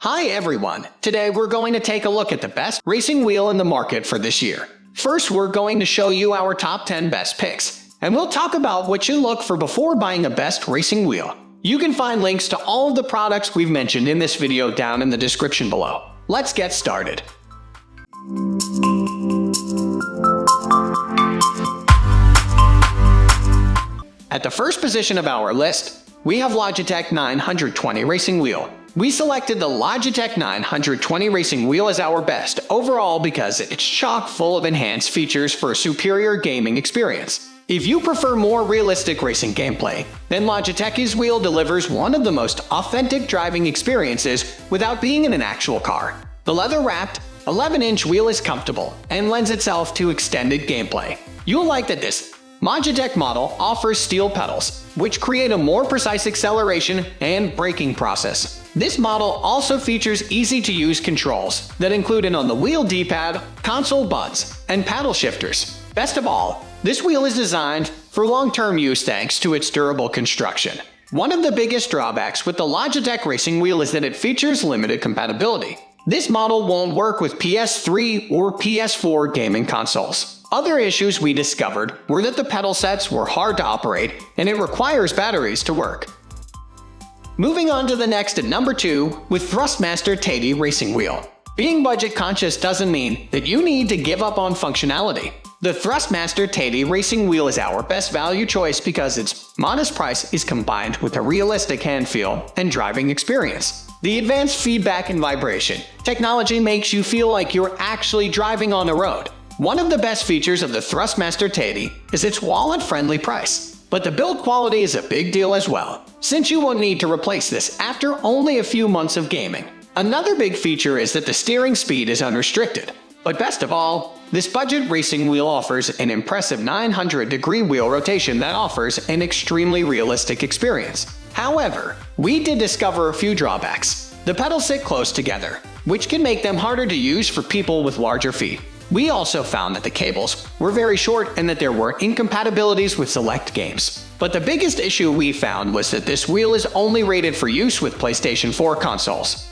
Hi everyone! Today we're going to take a look at the best racing wheel in the market for this year. First, we're going to show you our top 10 best picks, and we'll talk about what you look for before buying a best racing wheel. You can find links to all of the products we've mentioned in this video down in the description below. Let's get started. At the first position of our list, we have Logitech 920 racing wheel. We selected the Logitech 920 racing wheel as our best overall because it's chock full of enhanced features for a superior gaming experience. If you prefer more realistic racing gameplay, then Logitech's wheel delivers one of the most authentic driving experiences without being in an actual car. The leather-wrapped, 11-inch wheel is comfortable and lends itself to extended gameplay. You'll like that this Logitech model offers steel pedals, which create a more precise acceleration and braking process. This model also features easy-to-use controls that include an on-the-wheel D-pad, console buttons, and paddle shifters. Best of all, this wheel is designed for long-term use thanks to its durable construction. One of the biggest drawbacks with the Logitech racing wheel is that it features limited compatibility. This model won't work with PS3 or PS4 gaming consoles. Other issues we discovered were that the pedal sets were hard to operate and it requires batteries to work. Moving on to the next at number 2 with Thrustmaster TT racing wheel. Being budget conscious doesn't mean that you need to give up on functionality. The Thrustmaster TT racing wheel is our best value choice because its modest price is combined with a realistic hand feel and driving experience. The advanced feedback and vibration technology makes you feel like you're actually driving on a road. One of the best features of the Thrustmaster TT is its wallet-friendly price, but the build quality is a big deal as well, since you won't need to replace this after only a few months of gaming. Another big feature is that the steering speed is unrestricted, but best of all, this budget racing wheel offers an impressive 900-degree wheel rotation that offers an extremely realistic experience. However, we did discover a few drawbacks. The pedals sit close together, which can make them harder to use for people with larger feet. We also found that the cables were very short and that there were incompatibilities with select games. But the biggest issue we found was that this wheel is only rated for use with PlayStation 4 consoles.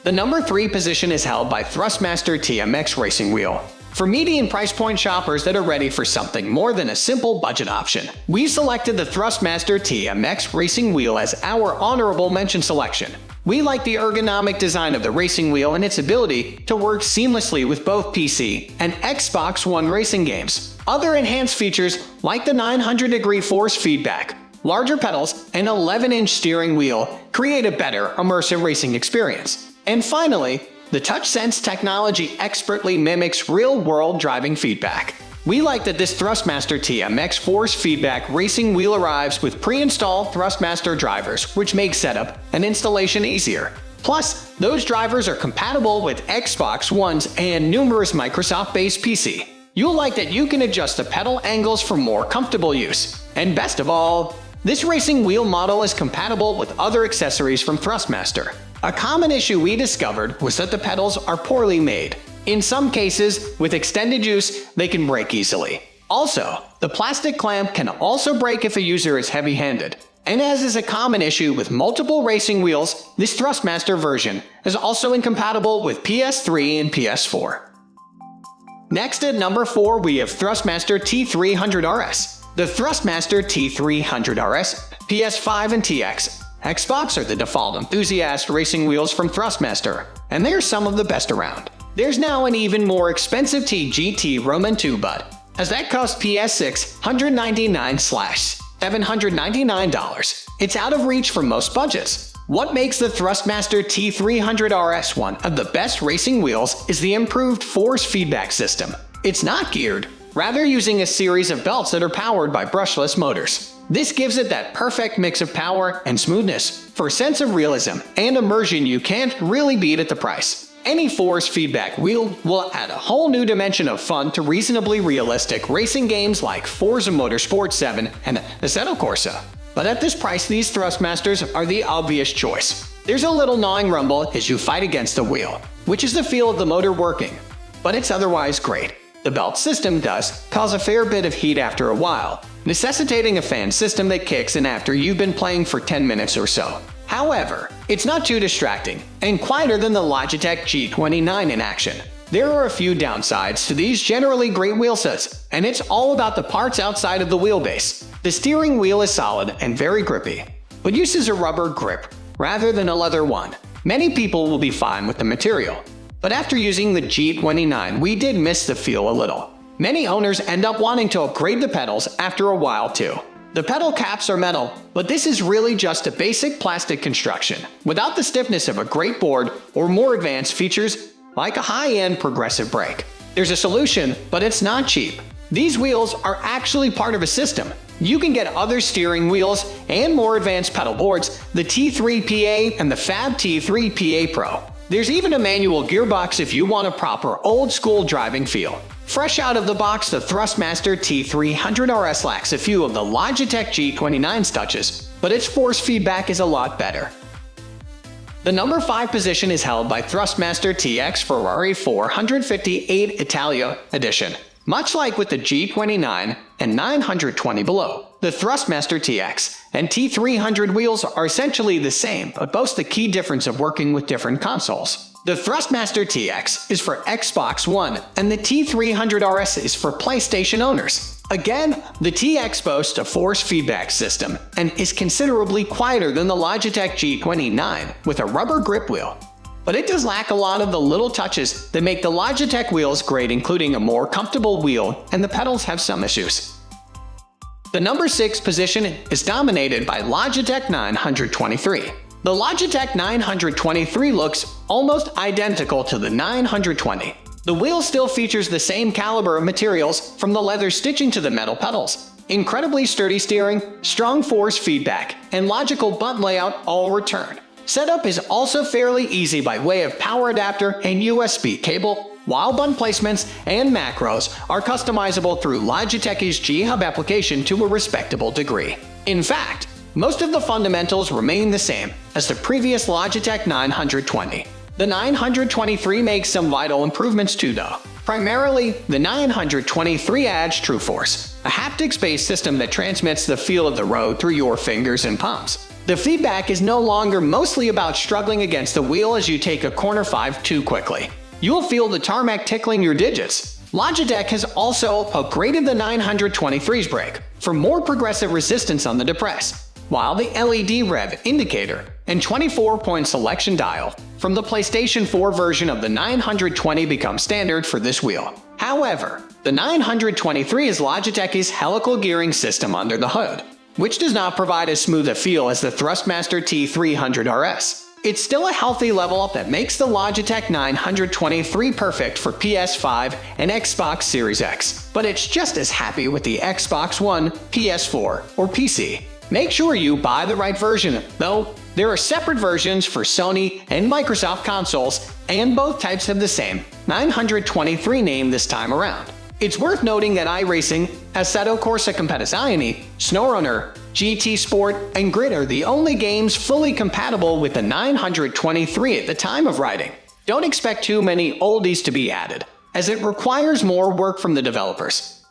The number 3 position is held by Thrustmaster TMX racing wheel. For median price point shoppers that are ready for something more than a simple budget option, we selected the Thrustmaster TMX racing wheel as our honorable mention selection. We like the ergonomic design of the racing wheel and its ability to work seamlessly with both PC and Xbox One racing games. Other enhanced features like the 900-degree force feedback, larger pedals, and 11-inch steering wheel create a better immersive racing experience. And finally, the TouchSense technology expertly mimics real-world driving feedback. We like that this Thrustmaster TMX force feedback racing wheel arrives with pre-installed Thrustmaster drivers, which makes setup and installation easier. Plus, those drivers are compatible with Xbox Ones and numerous Microsoft-based PC. You'll like that you can adjust the pedal angles for more comfortable use. And best of all, this racing wheel model is compatible with other accessories from Thrustmaster. A common issue we discovered was that the pedals are poorly made. In some cases, with extended use, they can break easily. Also, the plastic clamp can also break if a user is heavy-handed. And as is a common issue with multiple racing wheels, this Thrustmaster version is also incompatible with PS3 and PS4. Next at number 4 we have Thrustmaster T300 RS. The Thrustmaster T300 RS, PS5 and TX, Xbox are the default enthusiast racing wheels from Thrustmaster, and they are some of the best around. There's now an even more expensive T-GT Roman 2 bud, as that costs $699/$799. It's out of reach for most budgets. What makes the Thrustmaster T300 RS one of the best racing wheels is the improved force feedback system. It's not geared, rather using a series of belts that are powered by brushless motors. This gives it that perfect mix of power and smoothness for a sense of realism and immersion you can't really beat at the price. Any force feedback wheel will add a whole new dimension of fun to reasonably realistic racing games like Forza Motorsport 7 and Assetto Corsa. But at this price, these Thrustmasters are the obvious choice. There's a little gnawing rumble as you fight against the wheel, which is the feel of the motor working, but it's otherwise great. The belt system does cause a fair bit of heat after a while, necessitating a fan system that kicks in after you've been playing for 10 minutes or so. However, it's not too distracting and quieter than the Logitech G29 in action. There are a few downsides to these generally great wheel sets, and it's all about the parts outside of the wheelbase. The steering wheel is solid and very grippy, but uses a rubber grip rather than a leather one. Many people will be fine with the material, but after using the G29, we did miss the feel a little. Many owners end up wanting to upgrade the pedals after a while too. The pedal caps are metal, but this is really just a basic plastic construction, without the stiffness of a great board or more advanced features like a high-end progressive brake. There's a solution, but it's not cheap. These wheels are actually part of a system. You can get other steering wheels and more advanced pedal boards, the T3PA and the Fab T3PA Pro. There's even a manual gearbox if you want a proper old-school driving feel. Fresh out of the box, the Thrustmaster T300 RS lacks a few of the Logitech G29's touches, but its force feedback is a lot better. The number 5 position is held by Thrustmaster TX Ferrari 458 Italia edition. Much like with the G29 and 920 below, the Thrustmaster TX and T300 wheels are essentially the same, but boast the key difference of working with different consoles. The Thrustmaster TX is for Xbox One, and the T300 RS is for PlayStation owners. Again, the TX boasts a force feedback system and is considerably quieter than the Logitech G29 with a rubber grip wheel. But it does lack a lot of the little touches that make the Logitech wheels great, including a more comfortable wheel, and the pedals have some issues. The number 6 position is dominated by Logitech 923. The Logitech 923 looks almost identical to the 920. The wheel still features the same caliber of materials, from the leather stitching to the metal pedals. Incredibly sturdy steering, strong force feedback, and logical button layout all return. Setup is also fairly easy by way of power adapter and USB cable, while button placements and macros are customizable through Logitech's G-Hub application to a respectable degree. In fact, most of the fundamentals remain the same as the previous Logitech 920. The 923 makes some vital improvements too though. Primarily, the 923 adds True Force, a haptics-based system that transmits the feel of the road through your fingers and palms. The feedback is no longer mostly about struggling against the wheel as you take a corner 5 too quickly. You'll feel the tarmac tickling your digits. Logitech has also upgraded the 923's brake for more progressive resistance on the depress, while the LED rev indicator and 24-point selection dial from the PlayStation 4 version of the 920 become standard for this wheel. However, the 923 is Logitech's helical gearing system under the hood, which does not provide as smooth a feel as the Thrustmaster T300 RS. It's still a healthy level up that makes the Logitech 923 perfect for PS5 and Xbox Series X, but it's just as happy with the Xbox One, PS4, or PC. Make sure you buy the right version, though. There are separate versions for Sony and Microsoft consoles, and both types have the same 923 name this time around. It's worth noting that iRacing, Assetto Corsa Competizione, SnowRunner, GT Sport, and Grid are the only games fully compatible with the 923 at the time of writing. Don't expect too many oldies to be added, as it requires more work from the developers.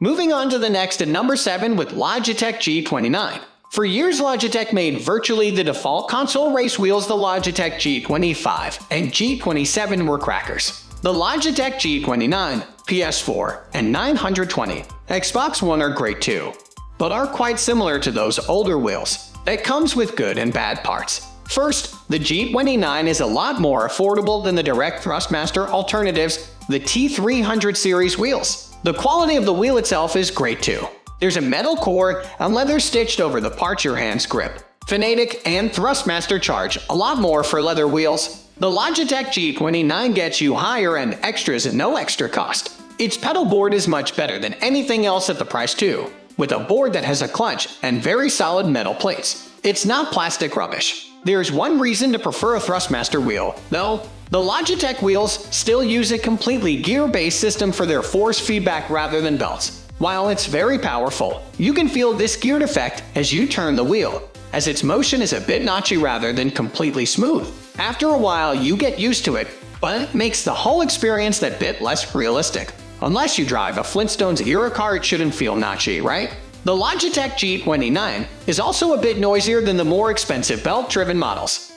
Moving on to the next at number 7 with Logitech G29. For years, Logitech made virtually the default console race wheels. The Logitech G25 and G27 were crackers. The Logitech G29, PS4, and 920 Xbox One are great too, but are quite similar to those older wheels that comes with good and bad parts. First, the G29 is a lot more affordable than the direct Thrustmaster alternatives, the T300 series wheels. The quality of the wheel itself is great too. There's a metal core and leather stitched over the parts your hands grip. Fanatic and Thrustmaster charge a lot more for leather wheels. The Logitech G29 gets you higher end extras at no extra cost. Its pedal board is much better than anything else at the price too, with a board that has a clutch and very solid metal plates. It's not plastic rubbish. There's one reason to prefer a Thrustmaster wheel, though. The Logitech wheels still use a completely gear-based system for their force feedback rather than belts. While it's very powerful, you can feel this geared effect as you turn the wheel, as its motion is a bit notchy rather than completely smooth. After a while, you get used to it, but it makes the whole experience that bit less realistic. Unless you drive a Flintstones era car, it shouldn't feel notchy, right? The Logitech G29 is also a bit noisier than the more expensive belt-driven models.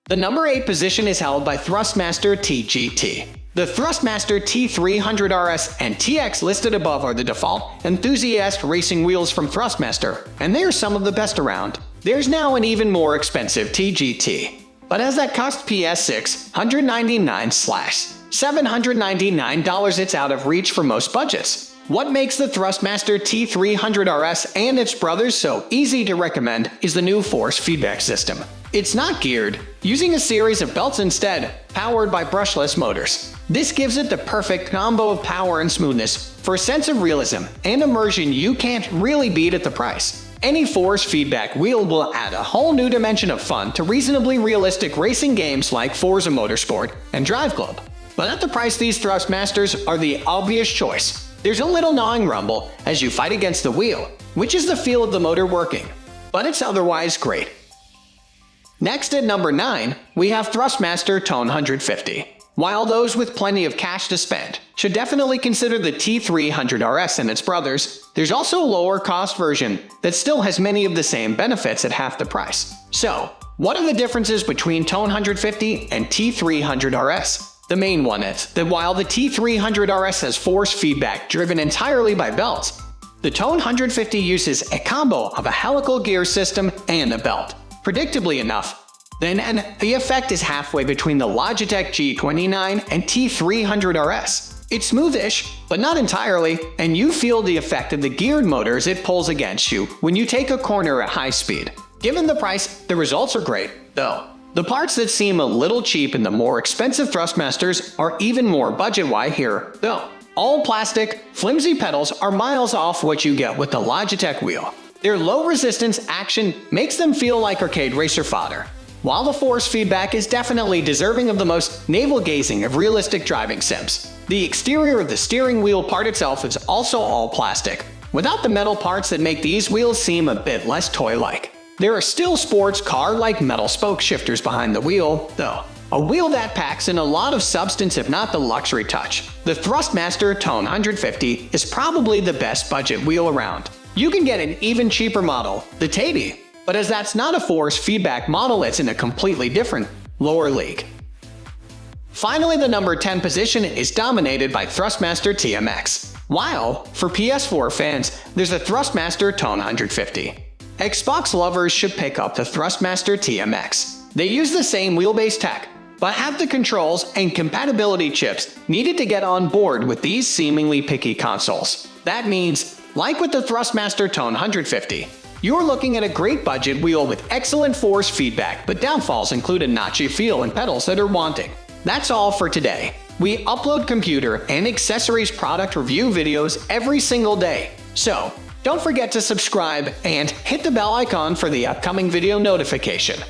The number 8 position is held by Thrustmaster T-GT. The Thrustmaster T300 RS and TX listed above are the default enthusiast racing wheels from Thrustmaster, and they are some of the best around. There's now an even more expensive T-GT, but as that cost PS $699/$799, it's out of reach for most budgets. What makes the Thrustmaster T300 RS and its brothers so easy to recommend is the new force feedback system. It's not geared, using a series of belts instead, powered by brushless motors. This gives it the perfect combo of power and smoothness for a sense of realism and immersion you can't really beat at the price. Any force feedback wheel will add a whole new dimension of fun to reasonably realistic racing games like Forza Motorsport and Drive Club. But at the price, these Thrustmasters are the obvious choice. There's a little gnawing rumble as you fight against the wheel, which is the feel of the motor working, but it's otherwise great. Next at number 9, we have Thrustmaster Tone 150. While those with plenty of cash to spend should definitely consider the T300 RS and its brothers, there's also a lower cost version that still has many of the same benefits at half the price. So, what are the differences between Tone 150 and T300 RS? The main one is that while the T300 RS has force feedback driven entirely by belts, the Tone 150 uses a combo of a helical gear system and a belt. Predictably enough, then the effect is halfway between the Logitech G29 and T300 RS. It's smoothish, but not entirely, and you feel the effect of the geared motors it pulls against you when you take a corner at high speed. Given the price, the results are great, though. The parts that seem a little cheap in the more expensive Thrustmasters are even more budget-wise here, though. All plastic, flimsy pedals are miles off what you get with the Logitech wheel. Their low-resistance action makes them feel like arcade racer fodder, while the force feedback is definitely deserving of the most navel-gazing of realistic driving sims. The exterior of the steering wheel part itself is also all plastic, without the metal parts that make these wheels seem a bit less toy-like. There are still sports car-like metal spoke shifters behind the wheel, though. A wheel that packs in a lot of substance if not the luxury touch. The Thrustmaster Tone 150 is probably the best budget wheel around. You can get an even cheaper model, the T300, but as that's not a force feedback model, it's in a completely different, lower league. Finally, the number 10 position is dominated by Thrustmaster TMX. While, for PS4 fans, there's a Thrustmaster Tone 150. Xbox lovers should pick up the Thrustmaster TMX. They use the same wheelbase tech, but have the controls and compatibility chips needed to get on board with these seemingly picky consoles. That means, like with the Thrustmaster Tone 150, you're looking at a great budget wheel with excellent force feedback, but downfalls include a notchy feel and pedals that are wanting. That's all for today. We upload computer and accessories product review videos every single day, so don't forget to subscribe and hit the bell icon for the upcoming video notification.